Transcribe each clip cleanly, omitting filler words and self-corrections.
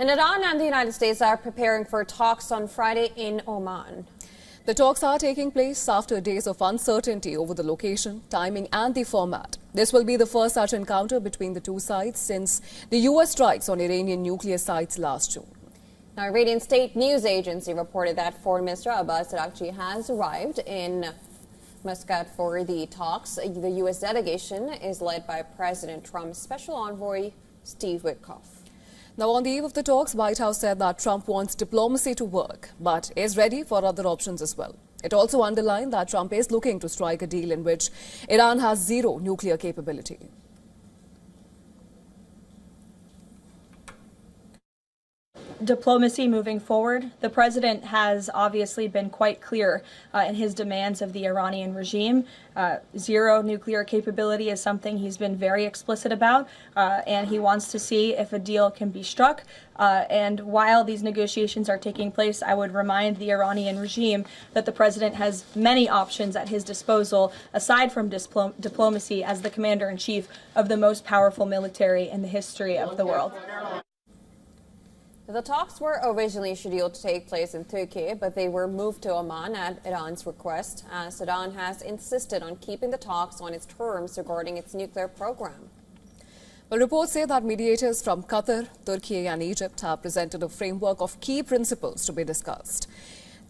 And Iran and the United States are preparing for talks on Friday in Oman. The talks are taking place after days of uncertainty over the location, timing and the format. This will be the first such encounter between the two sides since the U.S. strikes on Iranian nuclear sites last June. Now, Iranian state news agency reported that Foreign Minister Abbas Araghchi has arrived in Muscat for the talks. The U.S. delegation is led by President Trump's special envoy, Steve Witkoff. Now, on the eve of the talks, White House said that Trump wants diplomacy to work, but is ready for other options as well. It also underlined that Trump is looking to strike a deal in which Iran has zero nuclear capability. Diplomacy moving forward. The president has obviously been quite clear in his demands of the Iranian regime. Zero nuclear capability is something he's been very explicit about, and he wants to see if a deal can be struck. And while these negotiations are taking place, I would remind the Iranian regime that the president has many options at his disposal, aside from diplomacy, as the commander-in-chief of the most powerful military in the history of the world. The talks were originally scheduled to take place in Turkey, but they were moved to Oman at Iran's request, as Iran has insisted on keeping the talks on its terms regarding its nuclear program. Well, reports say that mediators from Qatar, Turkey and Egypt have presented a framework of key principles to be discussed.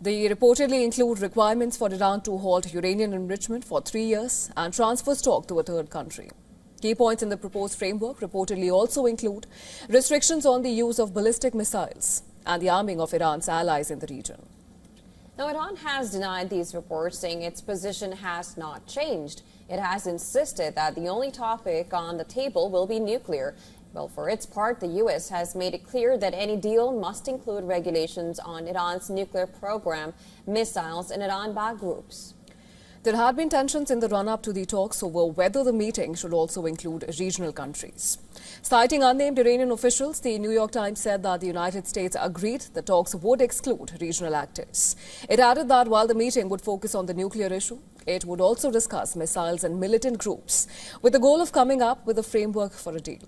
They reportedly include requirements for Iran to halt uranium enrichment for 3 years and transfer stock to a third country. Key points in the proposed framework reportedly also include restrictions on the use of ballistic missiles and the arming of Iran's allies in the region. Now, Iran has denied these reports, saying its position has not changed. It has insisted that the only topic on the table will be nuclear. Well, for its part, the U.S. has made it clear that any deal must include regulations on Iran's nuclear program, missiles, and Iran-backed groups. There had been tensions in the run-up to the talks over whether the meeting should also include regional countries. Citing unnamed Iranian officials, the New York Times said that the United States agreed the talks would exclude regional actors. It added that while the meeting would focus on the nuclear issue, it would also discuss missiles and militant groups, with the goal of coming up with a framework for a deal.